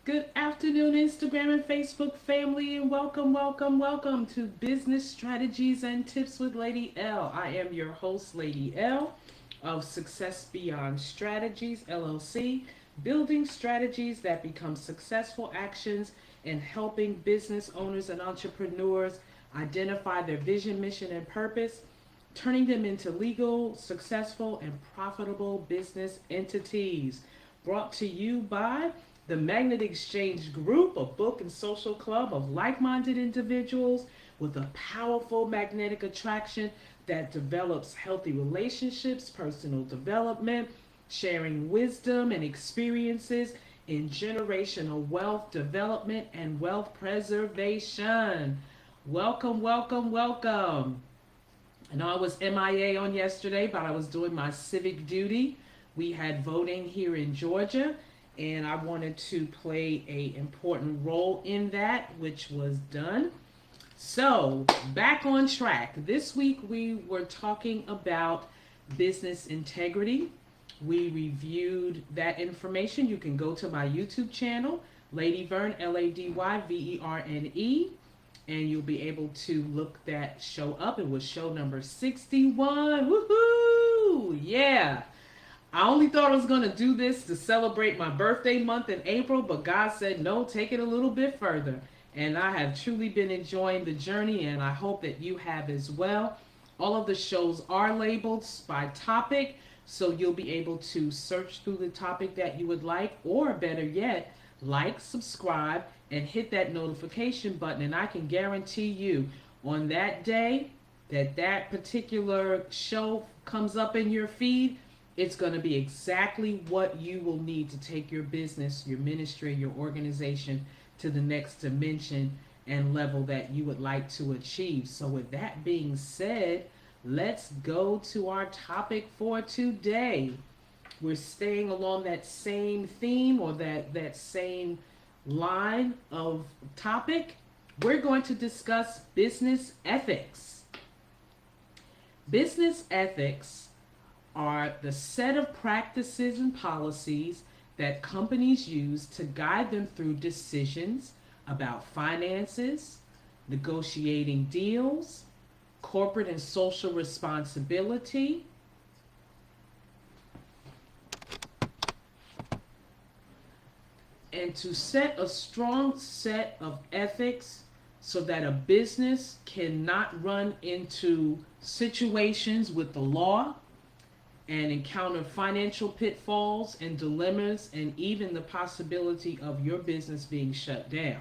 Good afternoon, Instagram and Facebook family, and welcome to Business Strategies and Tips with Lady L. I am your host, Lady L, of Success Beyond Strategies, LLC, building strategies that become successful actions and helping business owners and entrepreneurs identify their vision, mission, and purpose, turning them into legal, successful, and profitable business entities. Brought to you by the Magnet Exchange Group, a book and social club of like minded individuals with a powerful magnetic attraction that develops healthy relationships, personal development, sharing wisdom and experiences in generational wealth development and wealth preservation. Welcome. I know I was MIA on yesterday, but I was doing my civic duty. We had voting here in Georgia, and I wanted to play a important role in that, which was done. So, back on track. This week we were talking about business integrity. We reviewed that information. You can go to my YouTube channel, Lady Verne, LadyVerne, and you'll be able to look that show up. It was show number 61. Woohoo! Yeah. I only thought I was going to do this to celebrate my birthday month in April, but God said, no, take it a little bit further. And I have truly been enjoying the journey, and I hope that you have as well. All of the shows are labeled by topic, so you'll be able to search through the topic that you would like, or better yet, like, subscribe, and hit that notification button. And I can guarantee you on that day that particular show comes up in your feed, it's going to be exactly what you will need to take your business, your ministry, your organization to the next dimension and level that you would like to achieve. So with that being said, let's go to our topic for today. We're staying along that same theme, or that same line of topic. We're going to discuss business ethics. Business ethics are the set of practices and policies that companies use to guide them through decisions about finances, negotiating deals, corporate and social responsibility, and to set a strong set of ethics so that a business cannot run into situations with the law and encounter financial pitfalls and dilemmas, and even the possibility of your business being shut down.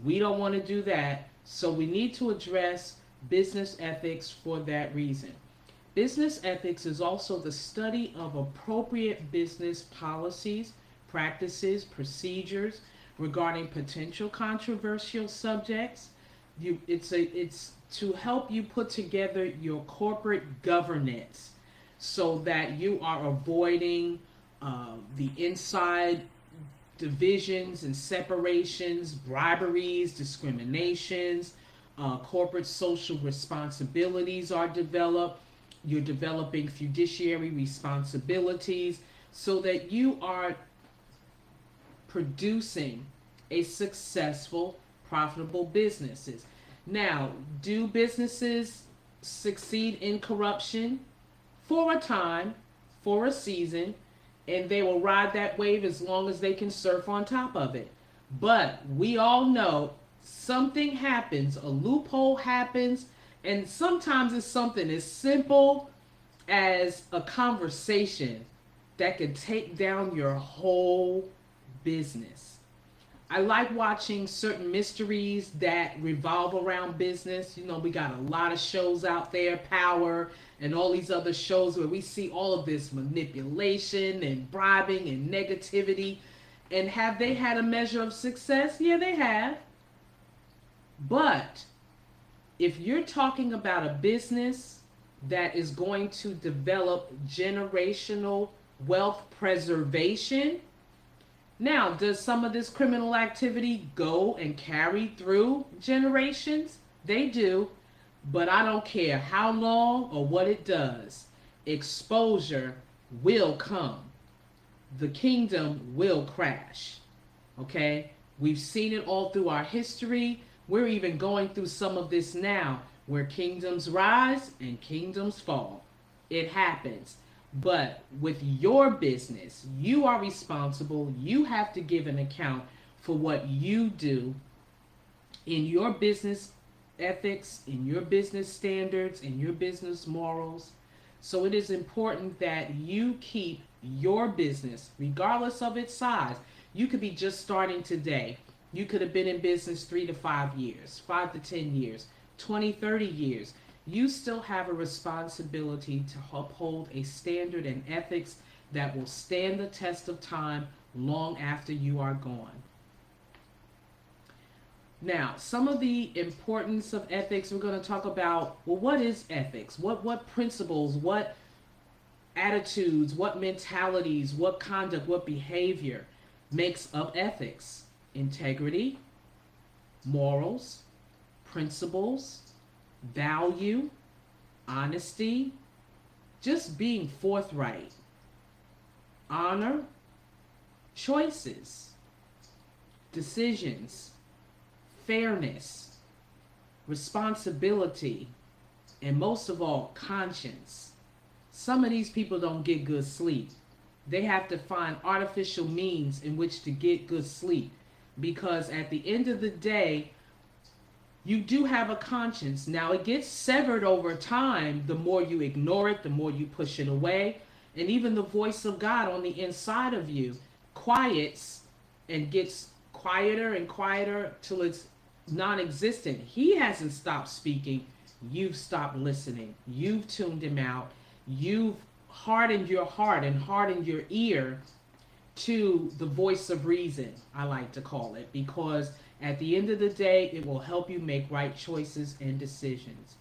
We don't want to do that, so we need to address business ethics for that reason. Business ethics is also the study of appropriate business policies, practices, procedures regarding potential controversial subjects. It's to help you put together your corporate governance, so that you are avoiding the inside divisions and separations, briberies, discriminations. Corporate social responsibilities are developed. You're developing fiduciary responsibilities so that you are producing a successful, profitable businesses. Now, do businesses succeed in corruption? For a time, for a season, and they will ride that wave as long as they can surf on top of it. But we all know something happens, a loophole happens, and sometimes it's something as simple as a conversation that could take down your whole business. I like watching certain mysteries that revolve around business. You know, we got a lot of shows out there, Power, and all these other shows where we see all of this manipulation and bribing and negativity. And have they had a measure of success? Yeah, they have. But if you're talking about a business that is going to develop generational wealth preservation, now, does some of this criminal activity go and carry through generations? They do, but I don't care how long or what it does. Exposure will come. The kingdom will crash. Okay? We've seen it all through our history. We're even going through some of this now where kingdoms rise and kingdoms fall. It happens. But with your business, you are responsible. You have to give an account for what you do in your business ethics, in your business standards, in your business morals. So it is important that you keep your business, regardless of its size. You could be just starting today. You could have been in business 3 to 5 years, 5 to 10 years, 20, 30 years. You still have a responsibility to uphold a standard and ethics that will stand the test of time long after you are gone. Now, some of the importance of ethics, we're going to talk about, well, what is ethics? What principles, what attitudes, what mentalities, what conduct, what behavior makes up ethics? Integrity, morals, principles, value, honesty, just being forthright, honor, choices, decisions, fairness, responsibility, and most of all, conscience. Some of these people don't get good sleep. They have to find artificial means in which to get good sleep because at the end of the day, you do have a conscience. Now, it gets severed over time. The more you ignore it, the more you push it away. And even the voice of God on the inside of you quiets and gets quieter and quieter till it's non existent. He hasn't stopped speaking. You've stopped listening. You've tuned him out. You've hardened your heart and hardened your ear to the voice of reason, I like to call it, because at the end of the day, it will help you make right choices and decisions.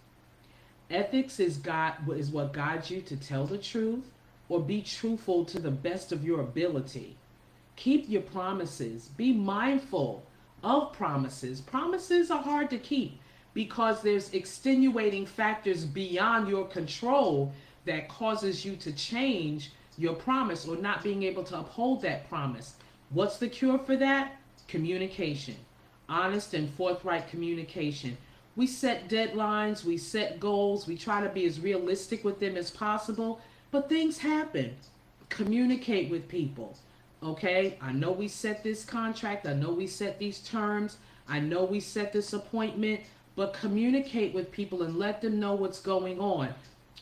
Ethics is what guides you to tell the truth or be truthful to the best of your ability. Keep your promises. Be mindful of promises. Promises are hard to keep because there's extenuating factors beyond your control that causes you to change your promise or not being able to uphold that promise. What's the cure for that? Communication. Honest and forthright communication. We set deadlines, we set goals, we try to be as realistic with them as possible, but things happen. Communicate with people. Okay, I know we set this contract, I know we set these terms, I know we set this appointment, but communicate with people and let them know what's going on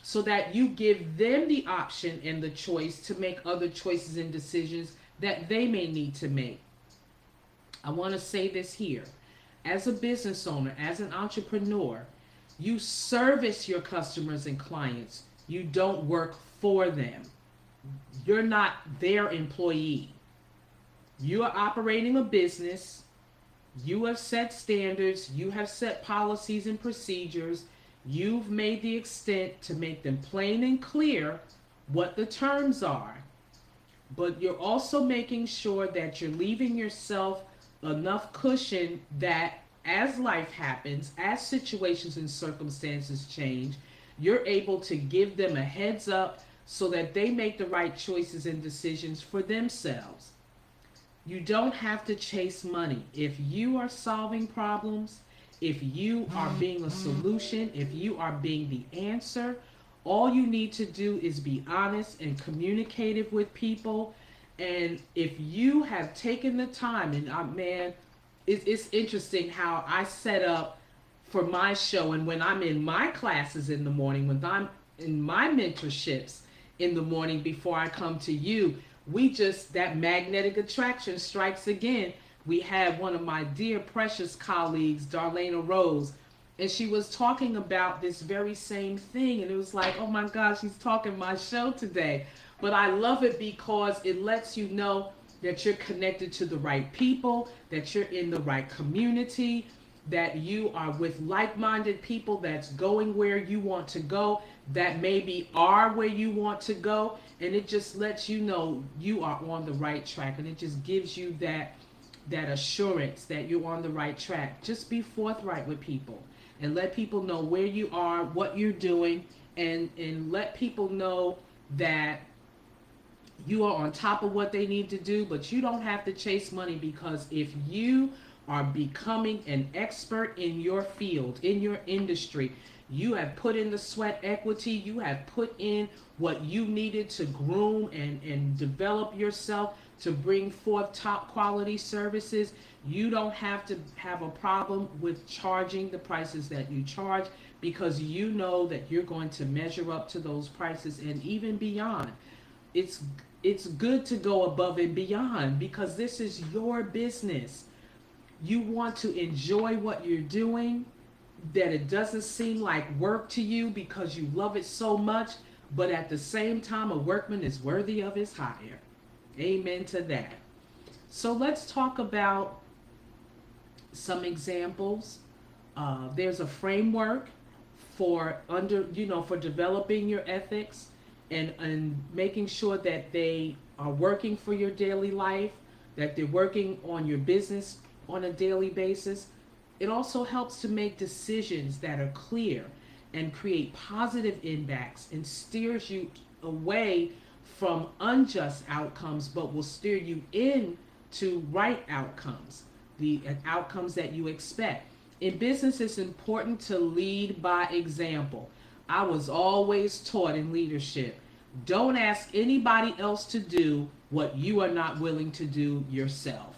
so that you give them the option and the choice to make other choices and decisions that they may need to make. I want to say this here. As a business owner, as an entrepreneur, you service your customers and clients. You don't work for them. You're not their employee. You are operating a business. You have set standards. You have set policies and procedures. You've made the extent to make them plain and clear what the terms are. But you're also making sure that you're leaving yourself enough cushion that as life happens, as situations and circumstances change, you're able to give them a heads up so that they make the right choices and decisions for themselves. You don't have to chase money. If you are solving problems, if you are being a solution, if you are being the answer, all you need to do is be honest and communicative with people. And if you have taken the time, and man, it's interesting how I set up for my show, and when I'm in my classes in the morning, when I'm in my mentorships in the morning before I come to you, that magnetic attraction strikes again. We had one of my dear precious colleagues, Darlena Rose, and she was talking about this very same thing, and it was like, oh my gosh, she's talking my show today. But I love it because it lets you know that you're connected to the right people, that you're in the right community, that you are with like-minded people that's going where you want to go, that maybe are where you want to go, and it just lets you know you are on the right track, and it just gives you that assurance that you're on the right track. Just be forthright with people and let people know where you are, what you're doing, and let people know that You are on top of what they need to do, but you don't have to chase money, because if you are becoming an expert in your field, in your industry, you have put in the sweat equity, you have put in what you needed to groom and develop yourself to bring forth top quality services. You don't have to have a problem with charging the prices that you charge, because you know that you're going to measure up to those prices and even beyond. It's it's good to go above and beyond, because this is your business. You want to enjoy what you're doing, that it doesn't seem like work to you because you love it so much, but at the same time, a workman is worthy of his hire. Amen to that. So let's talk about some examples. There's a framework for for developing your ethics, and making sure that they are working for your daily life, that they're working on your business on a daily basis. It also helps to make decisions that are clear and create positive impacts, and steers you away from unjust outcomes, but will steer you in to right outcomes, the outcomes that you expect. In business, it's important to lead by example. I was always taught in leadership, don't ask anybody else to do what you are not willing to do yourself.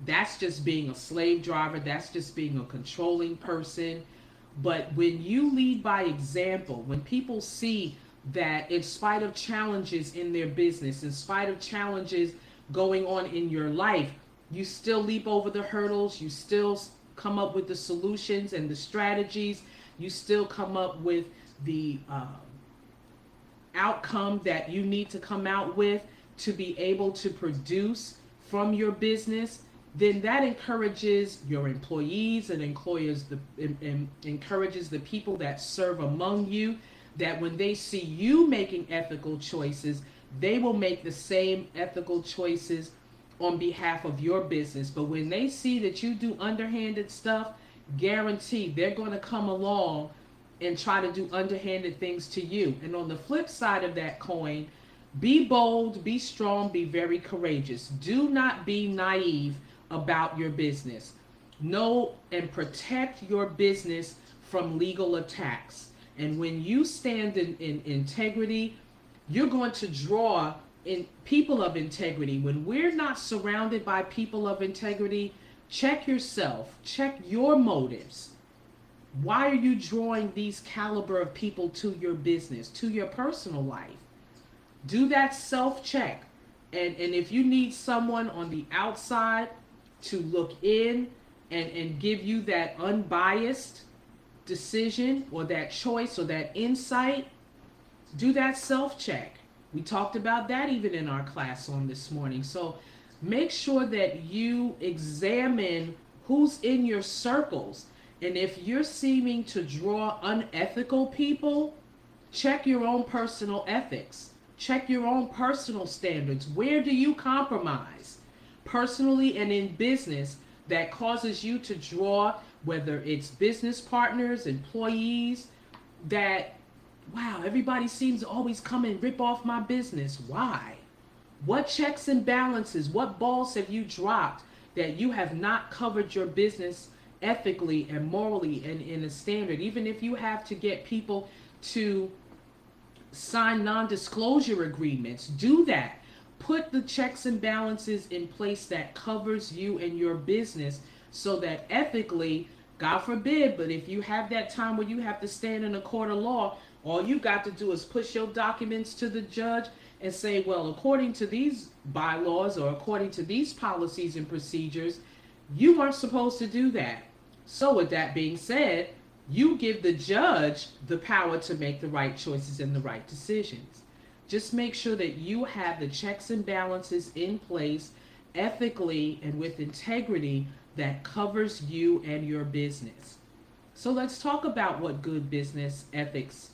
That's just being a slave driver, that's just being a controlling person. But when you lead by example, when people see that in spite of challenges in their business, in spite of challenges going on in your life, you still leap over the hurdles, you still come up with the solutions and the strategies, you still come up with the outcome that you need to come out with to be able to produce from your business, then that encourages your employees and encourages the people that serve among you, that when they see you making ethical choices, they will make the same ethical choices on behalf of your business. But when they see that you do underhanded stuff, guaranteed they're going to come along and try to do underhanded things to you. And on the flip side of that coin, be bold, be strong, be very courageous. Do not be naive about your business. Know and protect your business from legal attacks. And when you stand in integrity, you're going to draw in people of integrity. When we're not surrounded by people of integrity, check yourself, check your motives. Why are you drawing these caliber of people to your business, to your personal life? Do that self check. And if you need someone on the outside to look in and give you that unbiased decision or that choice or that insight, do that self check. We talked about that even in our class on this morning. So make sure that you examine who's in your circles. And if you're seeming to draw unethical people, check your own personal ethics. Check your own personal standards. Where do you compromise personally and in business that causes you to draw, whether it's business partners, employees, that, wow, everybody seems to always come and rip off my business. Why? What checks and balances, what balls have you dropped that you have not covered your business ethically and morally and in a standard? Even if you have to get people to sign non-disclosure agreements, do that. Put the checks and balances in place that covers you and your business, so that ethically, God forbid, but if you have that time where you have to stand in a court of law, all you got to do is push your documents to the judge and say, well, according to these bylaws or according to these policies and procedures, you weren't supposed to do that. So with that being said, you give the judge the power to make the right choices and the right decisions. Just make sure that you have the checks and balances in place ethically and with integrity that covers you and your business. So let's talk about what good business ethics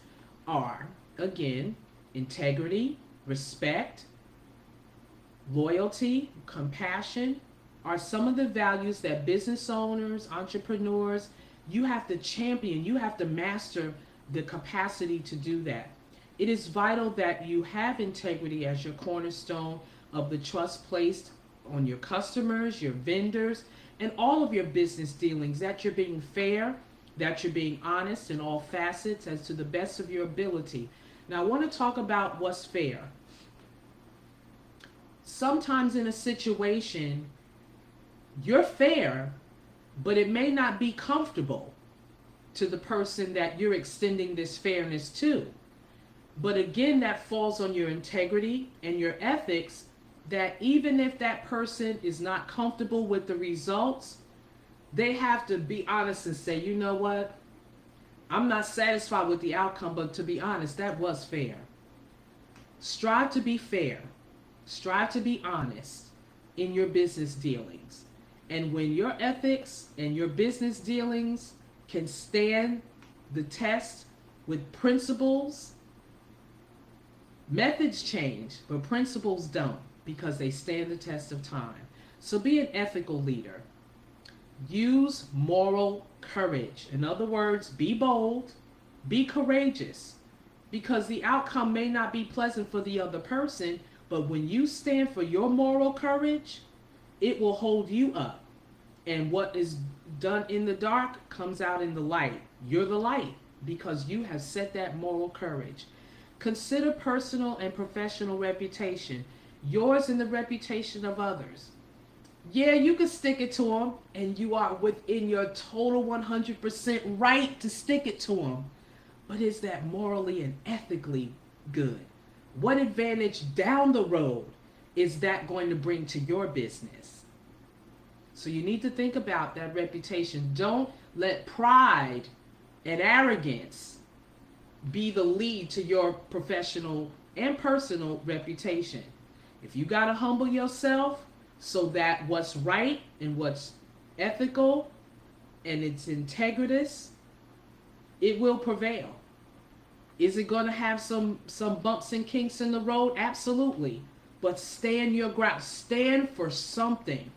are. Again, integrity, respect, loyalty, compassion are some of the values that business owners, entrepreneurs, you have to champion, you have to master the capacity to do that. It is vital that you have integrity as your cornerstone of the trust placed on your customers, your vendors, and all of your business dealings, that you're being fair, that you're being honest in all facets as to the best of your ability. Now, I want to talk about what's fair. Sometimes in a situation, you're fair, but it may not be comfortable to the person that you're extending this fairness to. But again, that falls on your integrity and your ethics, that even if that person is not comfortable with the results, they have to be honest and say, you know what? I'm not satisfied with the outcome, but to be honest, that was fair. Strive to be fair. Strive to be honest in your business dealings. And when your ethics and your business dealings can stand the test with principles, methods change, but principles don't, because they stand the test of time. So be an ethical leader. Use moral courage. In other words, be bold, be courageous, because the outcome may not be pleasant for the other person, but when you stand for your moral courage, it will hold you up. And what is done in the dark comes out in the light. You're the light because you have set that moral courage. Consider personal and professional reputation, yours and the reputation of others. Yeah, you can stick it to them, and you are within your total 100% right to stick it to them. But is that morally and ethically good? What advantage down the road is that going to bring to your business? So you need to think about that reputation. Don't let pride and arrogance be the lead to your professional and personal reputation. If you got to humble yourself so that what's right and what's ethical and it's integritous, it will prevail. Is it going to have some bumps and kinks in the road? Absolutely. But stand your ground. Stand for something.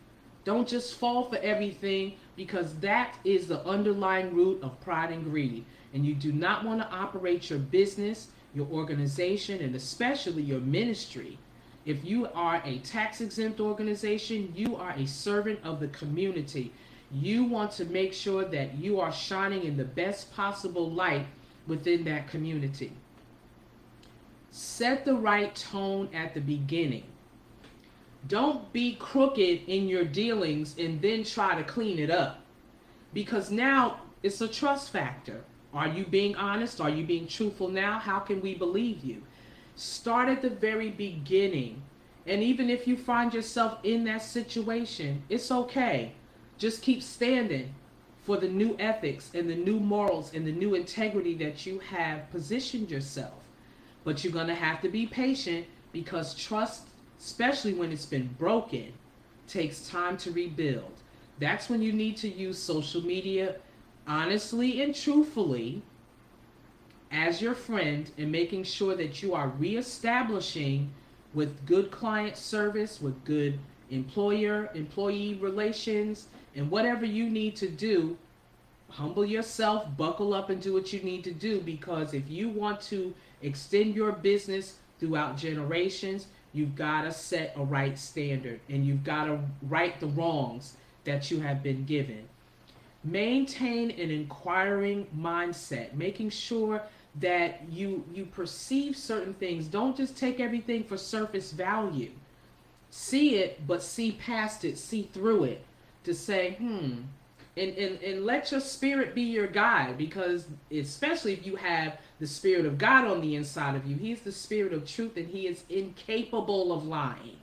Don't just fall for everything, because that is the underlying root of pride and greed. And you do not want to operate your business, your organization, and especially your ministry. If you are a tax exempt organization, you are a servant of the community. You want to make sure that you are shining in the best possible light within that community. Set the right tone at the beginning. Don't be crooked in your dealings and then try to clean it up, because now it's a trust factor. Are you being honest? Are you being truthful now? How can we believe you? Start at the very beginning. And even if you find yourself in that situation, it's okay. Just keep standing for the new ethics and the new morals and the new integrity that you have positioned yourself. But you're going to have to be patient, because trust, especially when it's been broken, takes time to rebuild. That's when you need to use social media honestly and truthfully as your friend, and making sure that you are reestablishing with good client service, with good employee relations, and whatever you need to do. Humble yourself, buckle up, and do what you need to do, because if you want to extend your business throughout generations, you've got to set a right standard, and you've got to right the wrongs that you have been given. Maintain an inquiring mindset, making sure that you perceive certain things. Don't just take everything for surface value. See it, but see past it, see through it, to say, and let your spirit be your guide, because especially if you have the Spirit of God on the inside of you, He's the Spirit of truth, and He is incapable of lying.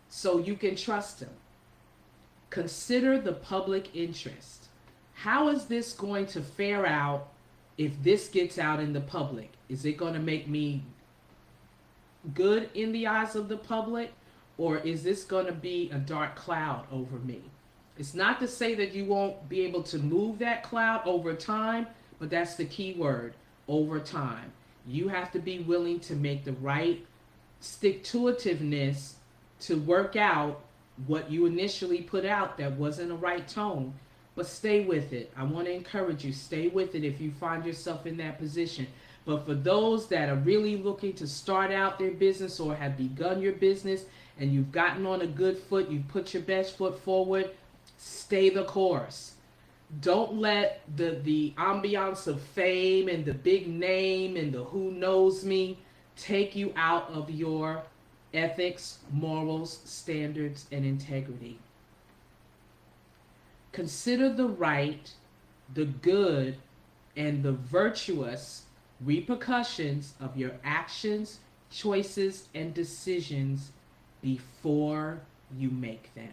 So you can trust Him. Consider the public interest. How is this going to fare out if this gets out in the public? Is it going to make me good in the eyes of the public, or is this going to be a dark cloud over me? It's not to say that you won't be able to move that cloud over time, but that's the key word, over time. You have to be willing to make the right stick-to-itiveness to work out what you initially put out that wasn't a right tone. But stay with it. I want to encourage you, stay with it if you find yourself in that position. But for those that are really looking to start out their business or have begun your business and you've gotten on a good foot, you've put your best foot forward, stay the course. Don't let the ambiance of fame and the big name and the who knows me take you out of your ethics, morals, standards, and integrity. Consider the right, the good, and the virtuous repercussions of your actions, choices, and decisions before you make them,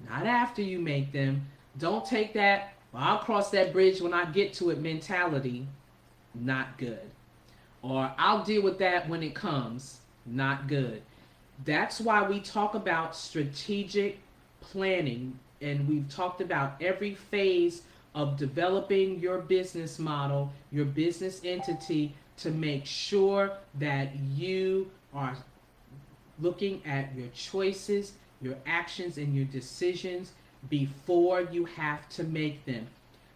not after you make them. Don't take that, well, I'll cross that bridge when I get to it mentality. Not good. Or I'll deal with that when it comes. Not good. That's why we talk about strategic planning, and we've talked about every phase of developing your business model, your business entity, to make sure that you are looking at your choices, your actions, and your decisions before you have to make them.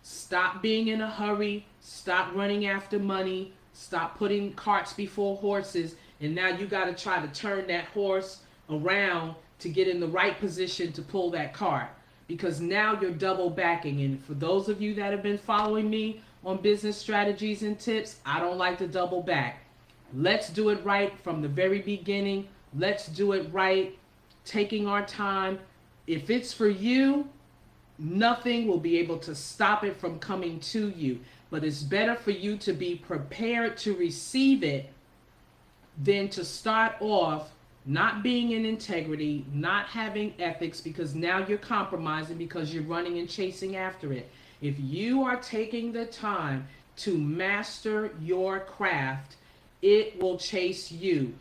Stop being in a hurry. Stop running after money. Stop putting carts before horses. And now you got to try to turn that horse around to get in the right position to pull that cart. Because now you're double backing. And for those of you that have been following me on business strategies and tips, I don't like to double back. Let's do it right from the very beginning. Let's do it right, taking our time. If it's for you, nothing will be able to stop it from coming to you. But it's better for you to be prepared to receive it than to start off not being in integrity, not having ethics, because now you're compromising because you're running and chasing after it. If you are taking the time to master your craft, it will chase you.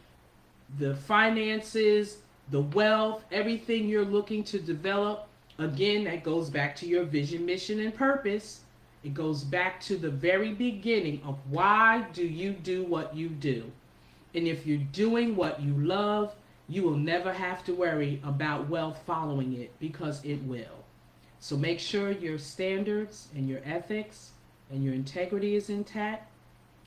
The finances, the wealth, everything you're looking to develop, again, that goes back to your vision, mission, and purpose. It goes back to the very beginning of why do you do what you do. And if you're doing what you love, you will never have to worry about wealth following it, because it will. So make sure your standards and your ethics and your integrity is intact.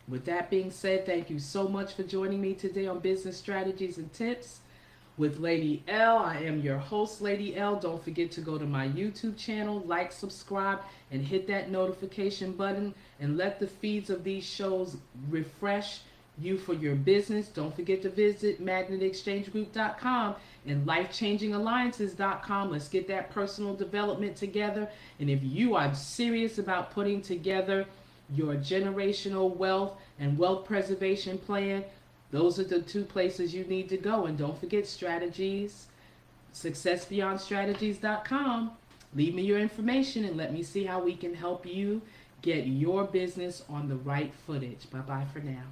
With that being said, thank you so much for joining me today on Business Strategies and Tips with Lady L. I am your host, Lady L. Don't forget to go to my YouTube channel, like, subscribe, and hit that notification button, and let the feeds of these shows refresh you for your business. Don't forget to visit magnetexchangegroup.com and lifechangingalliances.com. Let's get that personal development together. And if you are serious about putting together your generational wealth and wealth preservation plan, those are the two places you need to go. And don't forget Strategz, successbeyondstrategies.com. Leave me your information and let me see how we can help you get your business on the right footage. Bye-bye for now.